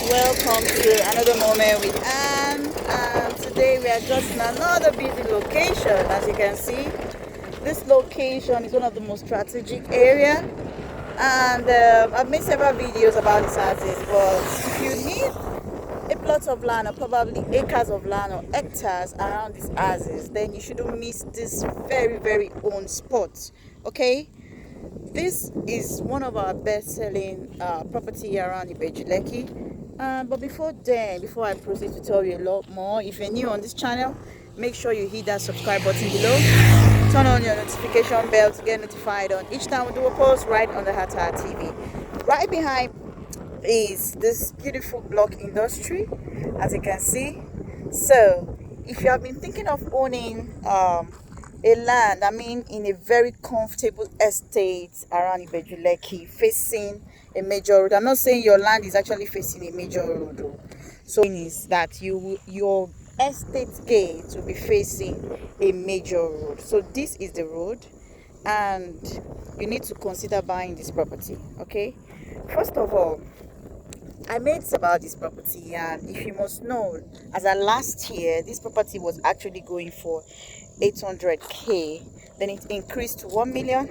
welcome to another moment with Anne. And today we are just in another busy location. As you can see, this location is one of the most strategic area, and I've made several videos about this houses. But if you need a plot of land or probably acres of land or hectares around these houses, then you shouldn't miss this very own spot. Okay, this is one of our best-selling property around Ibejuleki. But before I proceed to tell you a lot more, if you're new on this channel, make sure you hit that subscribe button below. Turn on your notification bell to get notified on each time we do a post right on the Hata TV. Right behind is this beautiful block industry, as you can see. So, if you have been thinking of owning a land, in a very comfortable estate around Ibejuleki, facing a major road. I'm not saying your land is actually facing a major road, though. So is that your estate gate will be facing a major road. So this is the road, and you need to consider buying this property. Okay, first of all, I made about this property, and if you must know, as of last year, this property was actually going for 800k. Then it increased to 1 million,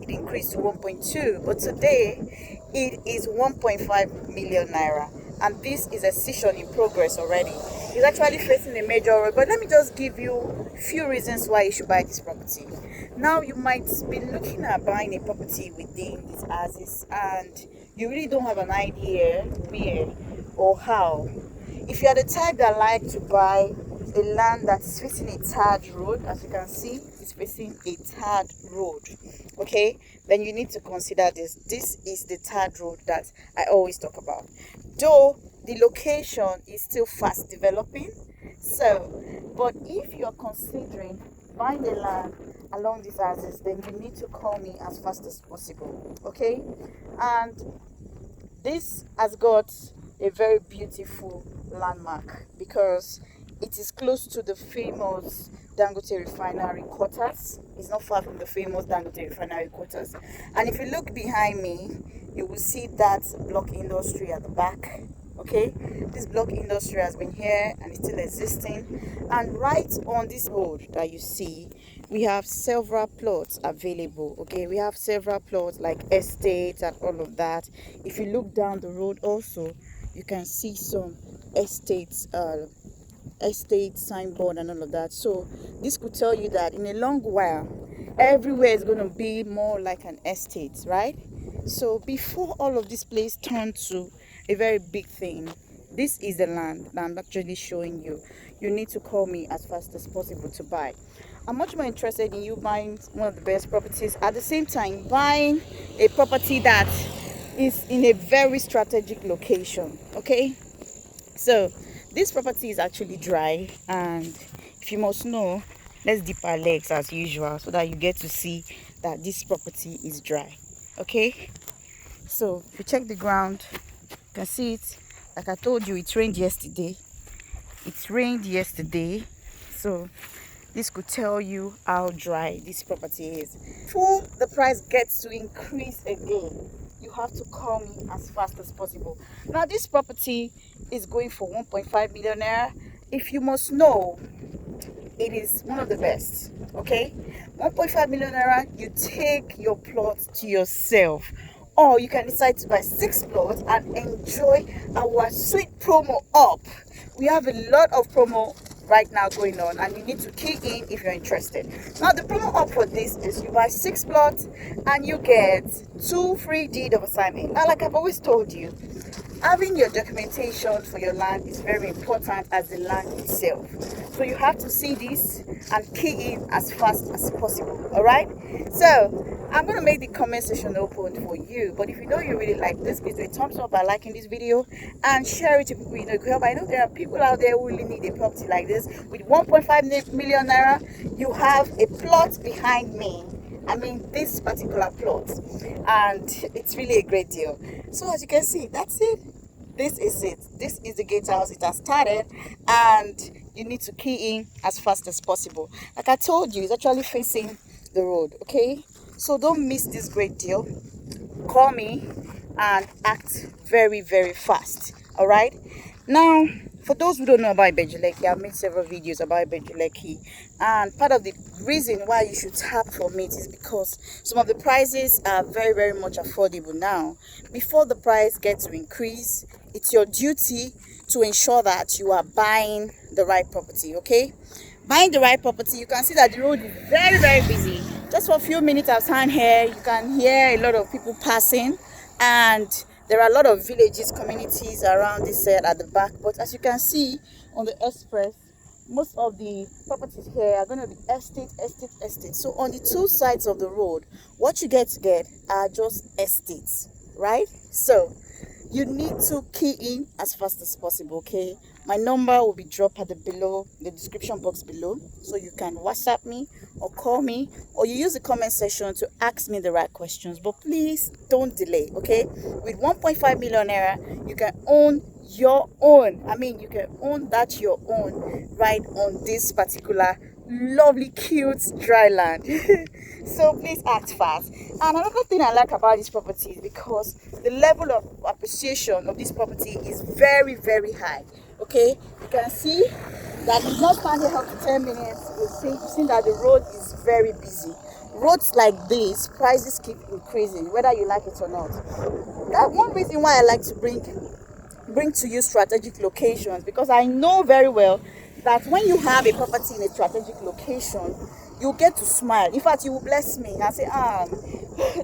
it increased to 1.2, but today it is 1.5 million naira, and this is a session in progress already. It's actually facing a major road, but let me just give you a few reasons why you should buy this property. Now, you might be looking at buying a property within these houses, and you really don't have an idea where or how. If you are the type that like to buy a land that is facing a tarred road, as you can see, it's facing a tarred road, okay, then you need to consider this. This is the tarred road that I always talk about. Though the location is still fast developing, but if you're considering buying the land along these houses, then you need to call me as fast as possible, okay? And this has got a very beautiful landmark because it is close to the famous Dangote refinery quarters. It's not far from the famous Dangote refinery quarters. And if you look behind me, you will see that block industry at the back. Okay, this block industry has been here and it's still existing. And right on this road that you see, we have several plots available. Okay, we have several plots like estates and all of that. If you look down the road also, you can see some estates, estate signboard and all of that. So this could tell you that in a long while, everywhere is going to be more like an estate, right? So before all of this place turn to a very big thing, this is the land that I'm actually showing you. You need to call me as fast as possible to buy. I'm much more interested in you buying one of the best properties, at the same time buying a property that is in a very strategic location. Okay, so this property is actually dry, and if you must know, let's dip our legs as usual so that you get to see that this property is dry. Okay, so if you check the ground, you can see it. Like I told you, it rained yesterday. So this could tell you how dry this property is. Before the price gets to increase again, you have to call me as fast as possible. Now, this property is going for 1.5 million naira. If you must know, it is one of the best. Okay, 1.5 million naira, you take your plot to yourself, or you can decide to buy 6 plots and enjoy our sweet promo up. We have a lot of promo right now going on, and you need to key in if you're interested. Now, the promo up for this is you buy 6 plots and you get 2 free deed of assignment. Now, like I've always told you, having your documentation for your land is very important as the land itself. So you have to see this and key in as fast as possible. All right, so I'm going to make the comment section open for you, but if you know you really like this, please do a thumbs up by liking this video and share it to people you know could help. I know there are people out there who really need a property like this. With 1.5 million naira, you have a plot behind me. This particular plot, and it's really a great deal. So as you can see, that's it. This is it. This is the gatehouse. It has started, and you need to key in as fast as possible. Like I told you, it's actually facing the road. Okay, so don't miss this great deal. Call me and act very fast. All right. Now, for those who don't know about Ibejuleki, I've made several videos about Ibejuleki, and part of the reason why you should tap from it is because some of the prices are very, very much affordable now. Before the price gets to increase, it's your duty to ensure that you are buying the right property. Okay, buying the right property. You can see that the road is very, very busy. Just for a few minutes I've stand here, you can hear a lot of people passing, and there are a lot of villages, communities around this side at the back. But as you can see on the express, most of the properties here are going to be estate. So on the two sides of the road, what you get are just estates, right? So you need to key in as fast as possible. Okay, my number will be dropped at the description box below, so you can WhatsApp me or call me, or you use the comment section to ask me the right questions. But please don't delay. Okay, with 1.5 million naira, you can own your own. You can own that your own right on this particular lovely, cute dry land. So please act fast. And another thing I like about this property is because the level of appreciation of this property is very, very high. Okay, you can see that it's not standing up to 10 minutes. You've seen that the road is very busy. Roads like this, prices keep increasing, whether you like it or not. That's one reason why I like to bring to you strategic locations, because I know very well that when you have a property in a strategic location, you get to smile. In fact, you will bless me and say,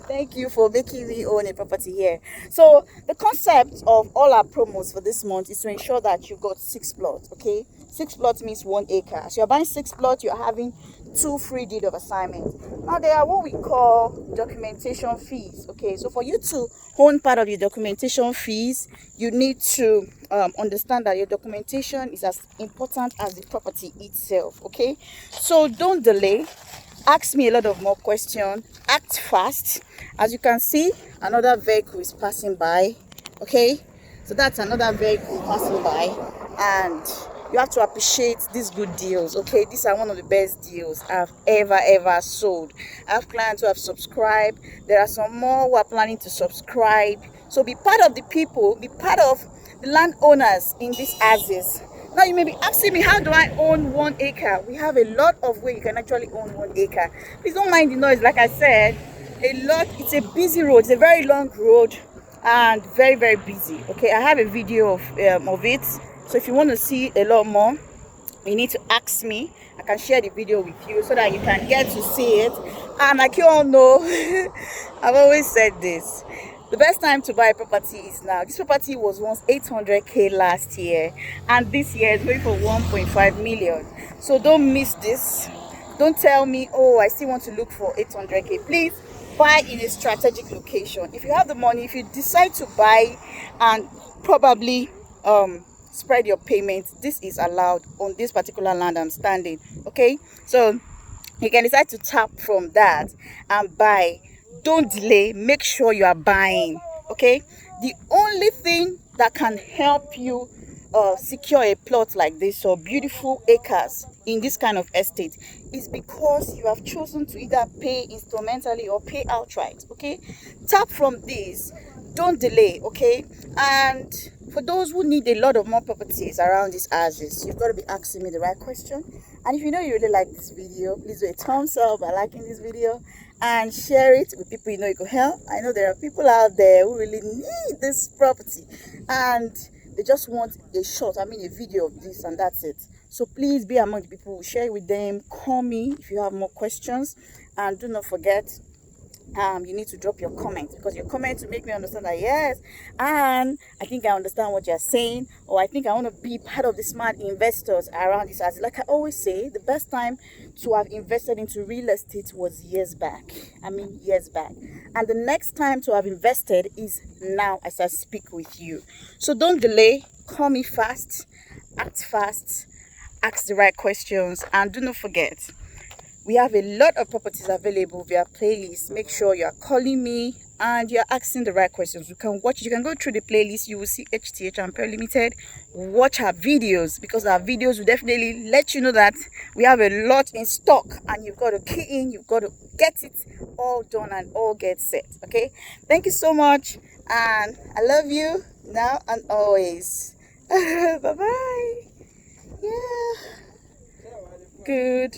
thank you for making me own a property here. So the concept of all our promos for this month is to ensure that you got 6 plots. Okay, 6 plots means 1 acre. So you're buying 6 plots, you're having 2 free deed of assignment. Now there are what we call documentation fees. Okay, so for you to own part of your documentation fees, you need to understand that your documentation is as important as the property itself. Okay, so don't delay. Ask me a lot of more questions. Act fast. As you can see, another vehicle is passing by. Okay, so that's another vehicle passing by, and you have to appreciate these good deals. Okay, these are one of the best deals I've ever sold. I have clients who have subscribed. There are some more who are planning to subscribe. So be part of the people, be part of the landowners in these houses. Now you may be asking me, how do I own 1 acre? We have a lot of ways you can actually own 1 acre. Please don't mind the noise. Like I said, it's a busy road. It's a very long road and very, very busy. Okay, I have a video of it. So if you want to see a lot more, you need to ask me. I can share the video with you so that you can get to see it. And like you all know, I've always said this. The best time to buy a property is now. This property was once 800k last year, and this year is going for 1.5 million. So don't miss this. Don't tell me, oh, I still want to look for 800k. Please buy in a strategic location. If you have the money, if you decide to buy and probably spread your payments, this is allowed on this particular land I'm standing. Okay, so you can decide to tap from that and buy. Don't delay. Make sure you are buying. Okay, the only thing that can help you secure a plot like this or beautiful acres in this kind of estate is because you have chosen to either pay instrumentally or pay outright. Okay, tap from this. Don't delay. Okay, and for those who need a lot of more properties around these houses, you've got to be asking me the right question. And if you know you really like this video, please do a thumbs up by liking this video and share it with people you know you could help. I know there are people out there who really need this property and they just want a video of this, and that's it. So please be among the people who share it with them. Call me if you have more questions, and do not forget, you need to drop your comment, because your comment will make me understand that yes, and I think I understand what you're saying, or I think I want to be part of the smart investors around this house. Like I always say, the best time to have invested into real estate was years back. Years back. And the next time to have invested is now as I speak with you. So don't delay. Call me fast, act fast, ask the right questions, and do not forget, we have a lot of properties available via playlist. Make sure you are calling me and you're asking the right questions. You can watch it. You can go through the playlist. You will see HTH and Pearl Limited. Watch our videos, because our videos will definitely let you know that we have a lot in stock, and you've got to key in, you've got to get it all done and all get set. Okay, thank you so much, and I love you now and always. Bye bye. Yeah, good.